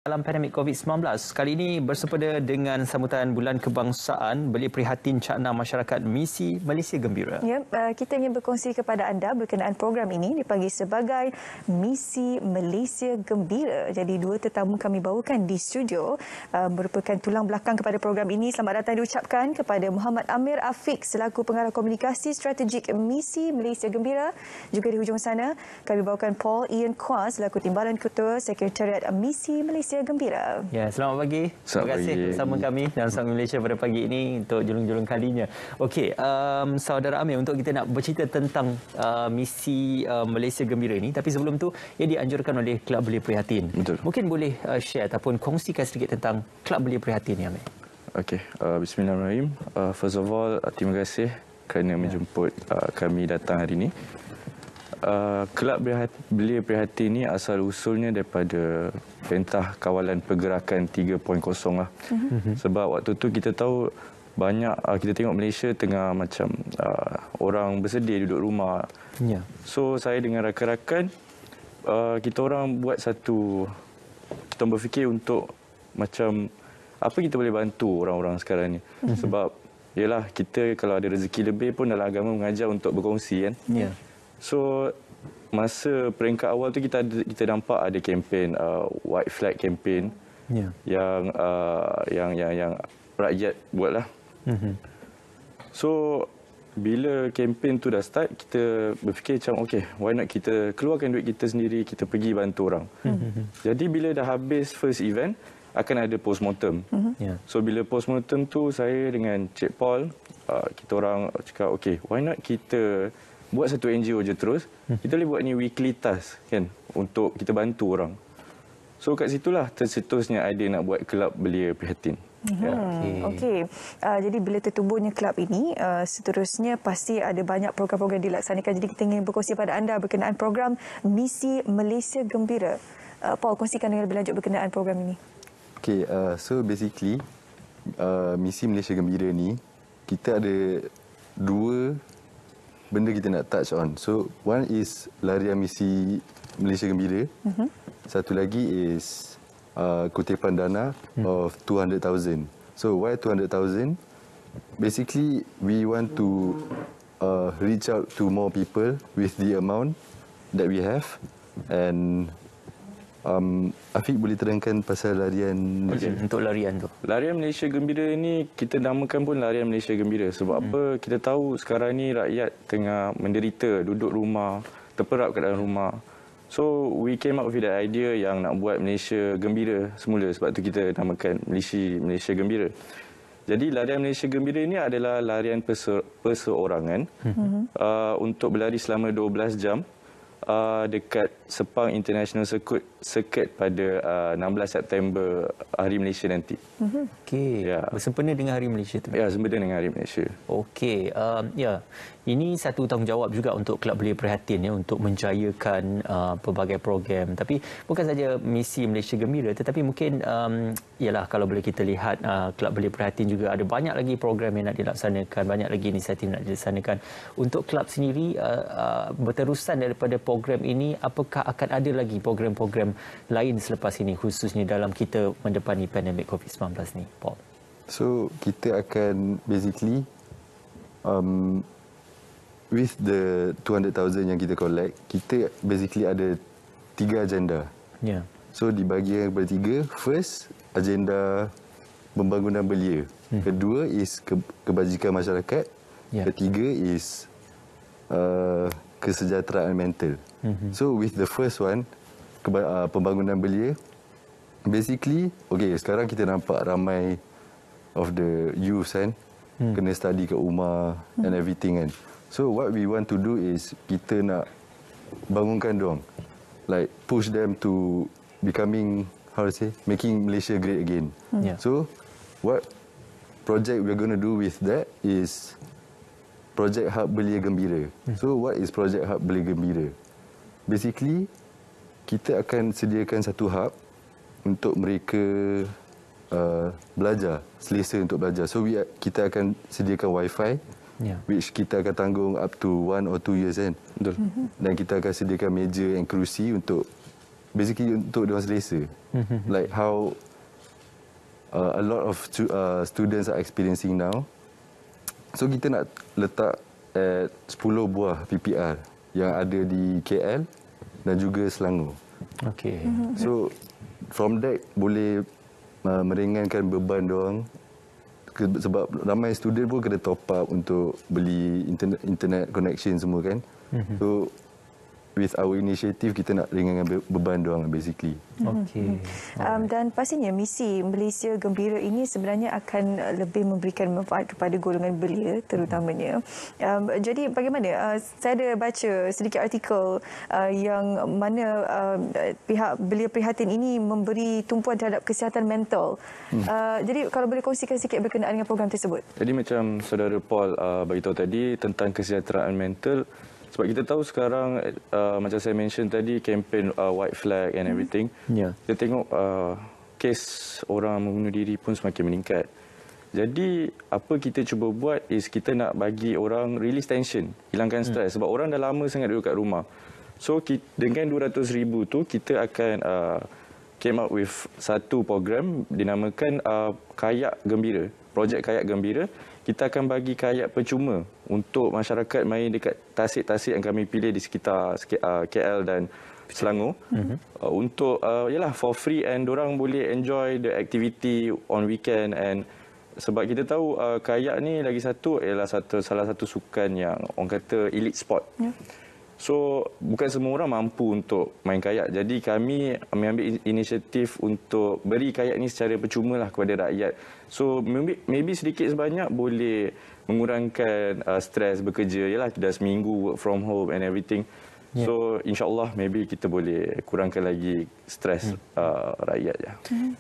Dalam pandemik COVID-19, kali ini bersempena dengan sambutan Bulan Kebangsaan, Belia Prihatin cakna masyarakat Misi Malaysia Gembira. Ya, kita ingin berkongsi kepada anda berkenaan program ini dipanggil sebagai Misi Malaysia Gembira. Jadi dua tetamu kami bawakan di studio merupakan tulang belakang kepada program ini. Selamat datang diucapkan kepada Muhammad Amir Afiq selaku Pengarah Komunikasi Strategik Misi Malaysia Gembira. Juga di hujung sana kami bawakan Paul Ian Kwa selaku Timbalan Ketua Sekretariat Misi Malaysia Gembira. Ya, selamat pagi. Terima kasih bersama kami dalam Summit Malaysia pada pagi ini untuk julung-julung kalinya. Okey, saudara Amir, untuk kita nak bercerita tentang misi Malaysia Gembira ini, tapi sebelum tu ia dianjurkan oleh Kelab Belia Prihatin. Betul. Mungkin boleh share ataupun kongsikan sedikit tentang Kelab Belia Prihatin ni, Amir. Okey, bismillahirrahmanirrahim. First of all, terima kasih kerana menjemput kami datang hari ini. Kelab Belia Prihatin ini asal usulnya daripada Perintah Kawalan Pergerakan 3.0 lah. Sebab waktu tu kita tahu banyak kita tengok Malaysia tengah macam orang bersedia duduk rumah. Ya. So saya dengan rakan-rakan kita orang buat satu, kita berfikir untuk macam apa kita boleh bantu orang-orang sekarang ni. Sebab yalah, kita kalau ada rezeki lebih pun dalam agama mengajar untuk berkongsi kan. Ya. So masa peringkat awal tu kita nampak ada kempen White Flag campaign, Ya. yang rakyat buatlah. So bila kempen tu dah start, kita berfikir macam okey, why not kita keluarkan duit kita sendiri, kita pergi bantu orang. Jadi bila dah habis first event, akan ada postmortem. Ya. So bila postmortem tu, saya dengan Cik Paul, kita orang cakap okey, why not kita buat satu NGO je terus. Kita boleh buat ni weekly task kan, untuk kita bantu orang. So kat situlah tercetusnya idea nak buat Kelab Belia Prihatin. Ya. Okey. Jadi bila tertubuhnya kelab ini, seterusnya pasti ada banyak program-program dilaksanakan. Jadi kita ingin berkongsi pada anda berkenaan program Misi Malaysia Gembira. Paul, kongsikan dengan lebih lanjut berkenaan program ini. Okay, so basically Misi Malaysia Gembira ni, kita ada dua benda kita nak touch on. So one is larian Misi Malaysia Gembira. Satu lagi is kutipan dana of 200,000. So why 200,000? Basically we want to reach out to more people with the amount that we have. And Afiq boleh terangkan pasal larian Untuk larian tu. Larian Malaysia Gembira ni kita namakan pun Larian Malaysia Gembira. Sebab apa? Kita tahu sekarang ni rakyat tengah menderita, duduk rumah, terperap kat dalam rumah. So we came up with the idea yang nak buat Malaysia Gembira semula. Sebab tu kita namakan Malaysia Gembira. Jadi larian Malaysia Gembira ni adalah larian perseorangan untuk berlari selama 12 jam dekat Sepang International Circuit pada 16 September Hari Malaysia nanti. Okey. Ya. Bersempena dengan Hari Malaysia tu. Ya, sempena dengan Hari Malaysia. Okey, ya, ini satu tanggungjawab juga untuk Kelab Belia Prihatin ya, untuk menjayakan pelbagai program. Tapi bukan saja Misi Malaysia Gembira, tetapi mungkin ialah kalau boleh kita lihat Kelab Belia Prihatin juga ada banyak lagi program yang nak dilaksanakan, banyak lagi inisiatif nak dilaksanakan. Untuk kelab sendiri, berterusan daripada program ini, apakah akan ada lagi program-program lain selepas ini, khususnya dalam kita mendepani pandemik COVID-19 ni, Paul? So kita akan basically with the 200,000 yang kita collect, kita basically ada 3 agenda. Ya. So dibagi kepada 3. First, agenda pembangunan belia. Kedua is kebajikan masyarakat. Ya. Ketiga is kesejahteraan mental. So with the first one, pembangunan belia, basically, okay, sekarang kita nampak ramai of the youth kan, kena study kat rumah and everything kan. So what we want to do is kita nak bangunkan diorang, like push them to becoming, how to say, making Malaysia great again. Yeah. So what project we're going to do with that is Project Hub Belia Gembira. So what is Project Hub Belia Gembira? Basically, kita akan sediakan satu hub untuk mereka belajar, selesa untuk belajar. So kita akan sediakan wifi, which kita akan tanggung up to 1 or 2 years kan. Betul. Dan kita akan sediakan meja dan kerusi untuk basically untuk diorang selesa. Like how a lot of students are experiencing now. So kita nak letak at 10 buah PPR yang ada di KL dan juga Selangor. Okey. So from that boleh meringankan beban diorang. Sebab ramai student pun kena top up untuk beli internet connection semua kan. So with our initiative kita nak ringankan beban diorang basically. Okey. Dan pastinya misi Malaysia Gembira ini sebenarnya akan lebih memberikan manfaat kepada golongan belia terutamanya. Jadi bagaimana? Saya ada baca sedikit artikel yang mana pihak Belia Prihatin ini memberi tumpuan terhadap kesihatan mental. Jadi kalau boleh kongsikan sikit berkenaan dengan program tersebut. Jadi macam saudara Paul beritahu tadi tentang kesihatan mental. Sebab kita tahu sekarang, macam saya mention tadi, kempen white flag and everything. Ya. Kita tengok kes orang membunuh diri pun semakin meningkat. Jadi, apa kita cuba buat is kita nak bagi orang release tension, hilangkan stres. Sebab orang dah lama sangat duduk kat rumah. So, dengan 200,000 tu, kita akan came up with satu program dinamakan Kayak Gembira. Projek Kayak Gembira. Kita akan bagi kayak percuma untuk masyarakat main dekat tasik-tasik yang kami pilih di sekitar KL dan Selangor. Untuk yalah for free and dorang boleh enjoy the activity on weekend. And sebab kita tahu kayak ni lagi satu ialah salah satu sukan yang orang kata elite sport. So bukan semua orang mampu untuk main kayak. Jadi kami ambil inisiatif untuk beri kayak ni secara percuma lah kepada rakyat. So maybe sedikit sebanyak boleh mengurangkan stres bekerja. Yalah dah seminggu work from home and everything. So insyaAllah maybe kita boleh kurangkan lagi stres rakyat.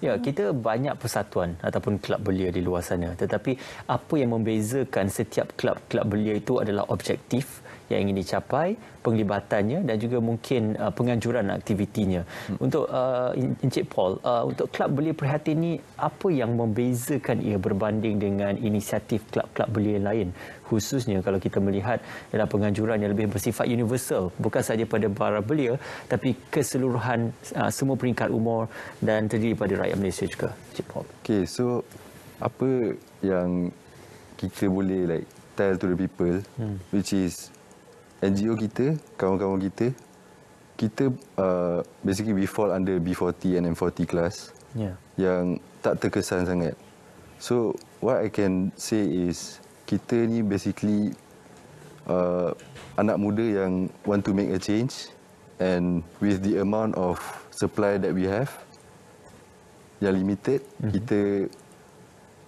Ya, kita banyak persatuan ataupun kelab belia di luar sana. Tetapi apa yang membezakan setiap kelab belia itu adalah objektif yang ingin dicapai, penglibatannya dan juga mungkin penganjuran aktivitinya. Untuk Encik Paul, untuk kelab belia Prihatin ini, apa yang membezakan ia berbanding dengan inisiatif kelab-kelab belia lain? Khususnya kalau kita melihat dalam penganjuran yang lebih bersifat universal, bukan sahaja pada para belia tapi keseluruhan semua peringkat umur dan terdiri pada rakyat Malaysia juga. Encik Paul. Okay, so apa yang kita boleh like tell to the people, which is NGO kita, kawan-kawan kita basically we fall under B40 and M40 class yang tak terkesan sangat. So what I can say is kita ni basically anak muda yang want to make a change, and with the amount of supply that we have yang limited, kita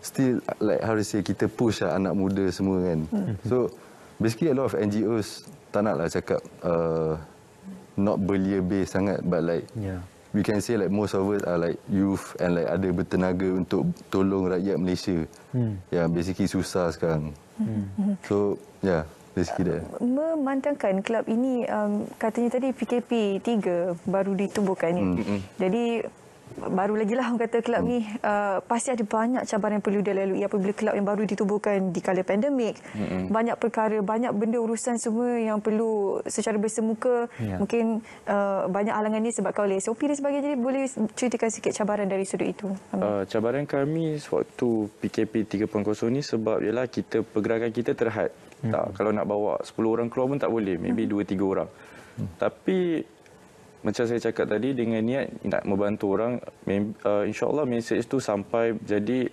still like how to say, kita push lah anak muda semua kan. So basically a lot of NGOs tak nak lah cakap not belia based sangat, but like we can say like most of us are like youth and like ada bertenaga untuk tolong rakyat Malaysia yang basically susah sekarang. So basically that. Memandangkan kelab ini katanya tadi PKP 3 baru ditumbuhkan ni. Jadi baru lagi lah orang kata kelab ni pasti ada banyak cabaran yang perlu dilalui apabila kelab yang baru ditubuhkan di kala pandemik. Banyak perkara, banyak benda urusan semua yang perlu secara bersemuka. Mungkin banyak halangan ni sebabkan oleh SOP dan sebagainya. Jadi boleh ceritakan sikit cabaran dari sudut itu? Cabaran kami waktu PKP 3.0 ni sebab ialah pergerakan kita terhad. Kalau nak bawa 10 orang keluar pun tak boleh, maybe 2-3 orang. Tapi macam saya cakap tadi, dengan niat nak membantu orang, insyaAllah mesej tu sampai. Jadi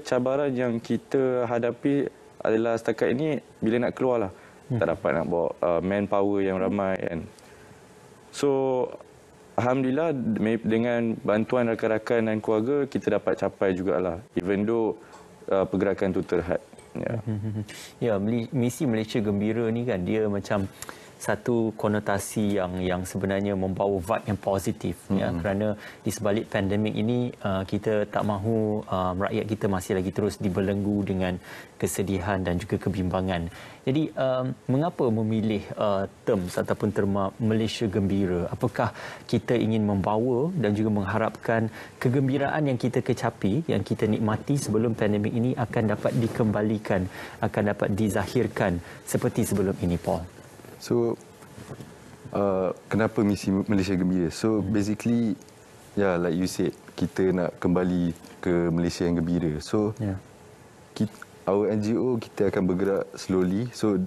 cabaran yang kita hadapi adalah setakat ini bila nak keluar lah, tak dapat nak bawa manpower yang ramai kan. So alhamdulillah dengan bantuan rakan-rakan dan keluarga kita dapat capai jugalah, even though pergerakan tu terhad. Ya, misi Malaysia Gembira ni kan dia macam satu konotasi yang sebenarnya membawa vibe yang positif kerana di sebalik pandemik ini kita tak mahu rakyat kita masih lagi terus dibelenggu dengan kesedihan dan juga kebimbangan. Jadi mengapa memilih terms ataupun terma Malaysia Gembira? Apakah kita ingin membawa dan juga mengharapkan kegembiraan yang kita kecapi, yang kita nikmati sebelum pandemik ini akan dapat dikembalikan, akan dapat dizahirkan seperti sebelum ini, Paul? So kenapa misi Malaysia Gembira? So basically, like you said, kita nak kembali ke Malaysia yang gembira. So our NGO kita akan bergerak slowly. So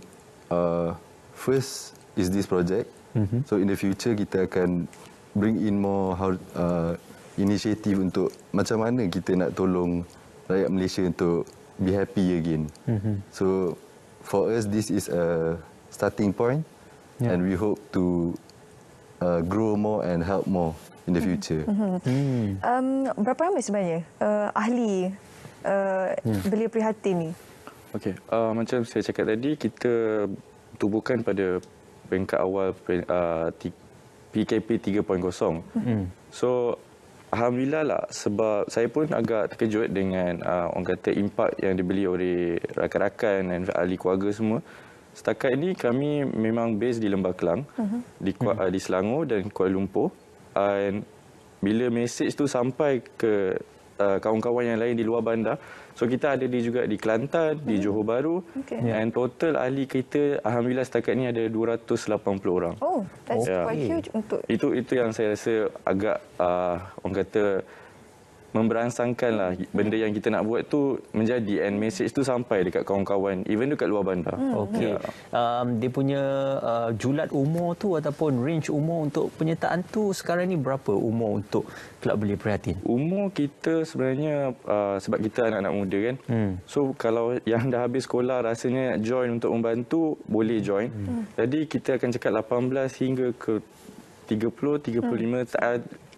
first is this project. So in the future kita akan bring in more initiative untuk macam mana kita nak tolong rakyat Malaysia untuk be happy again. So for us this is a starting point, and we hope to grow more and help more in the future. Berapa ramai sebenarnya ahli belia prihatin ni? Okey, macam saya cakap tadi, kita tubuhkan pada peringkat awal PKP 3.0. So alhamdulillah lah, sebab saya pun agak terkejut dengan orang kata impak yang dibeli oleh rakan-rakan dan ahli keluarga semua. Setakat ini kami memang base di Lembah Kelang, di Selangor dan Kuala Lumpur. Dan bila mesej tu sampai ke kawan-kawan yang lain di luar bandar, so kita ada juga di Kelantan, di Johor Bahru, dan total ahli kita alhamdulillah setakat ni ada 280 orang. Oh, that's quite huge untuk itu yang saya rasa agak orang kata memberangsangkanlah benda yang kita nak buat tu menjadi, and message tu sampai dekat kawan-kawan even dekat luar bandar. Okey. Dia punya julat umur tu ataupun range umur untuk penyertaan tu sekarang ni berapa umur untuk Kelab Belia Prihatin? Umur kita sebenarnya sebab kita anak-anak muda kan. So kalau yang dah habis sekolah rasanya join untuk membantu, boleh join. Jadi kita akan cakap 18 hingga ke 30, 35,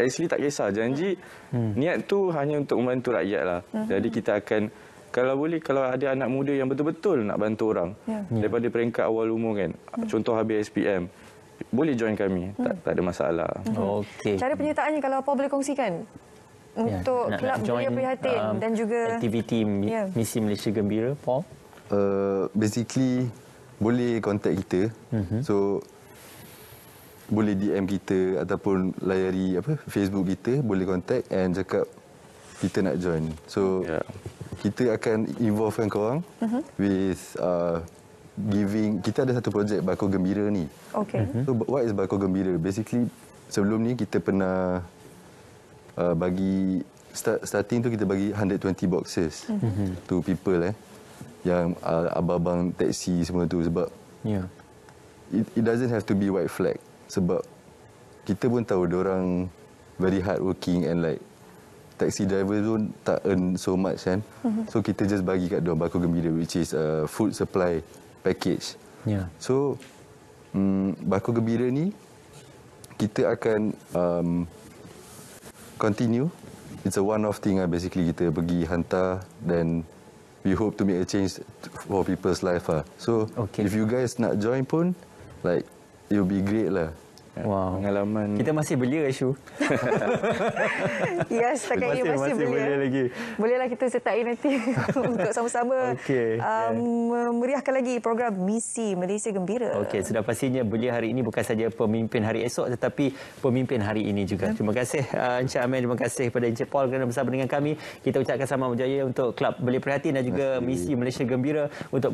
actually tak kisah. Janji niat tu hanya untuk membantu rakyat lah. Jadi kita akan, kalau boleh, kalau ada anak muda yang betul-betul nak bantu orang daripada peringkat awal umur kan, contoh habis SPM, boleh join kami, tak ada masalah. Okey. cara penyertaannya kalau apa boleh kongsikan untuk Kelab Belia Prihatin dan juga aktiviti misi Malaysia Gembira, Paul? Basically boleh contact kita. So boleh DM kita ataupun layari Facebook kita, boleh contact and cakap kita nak join. So kita akan involvekan korang with giving. Kita ada satu projek Bako Gembira ni. So what is Bako Gembira? Basically sebelum ni kita pernah bagi starting tu kita bagi 120 boxes to people yang abang-abang taksi semua tu, sebab it doesn't have to be white flag. Sebab kita pun tahu diorang very hard working and like taxi driver pun tak earn so much kan. So kita just bagi kat diorang Bako Gembira, which is a food supply package. So Bako Gembira ni kita akan continue. It's a one-off thing lah. Basically kita pergi hantar dan we hope to make a change for people's life lah. So if you guys nak join pun, like, it will be great lah. Wow. Pengalaman. Kita masih belia, Syu. Ya, setakat ini masih belia lagi. Bolehlah kita sertai nanti untuk sama-sama memeriahkan lagi program Misi Malaysia Gembira. Okey, sudah pastinya belia hari ini bukan saja pemimpin hari esok tetapi pemimpin hari ini juga. Terima kasih Encik Amin, terima kasih kepada Encik Paul kerana bersama dengan kami. Kita ucapkan selamat berjaya untuk Kelab Belia Prihatin dan juga Misi Malaysia Gembira untuk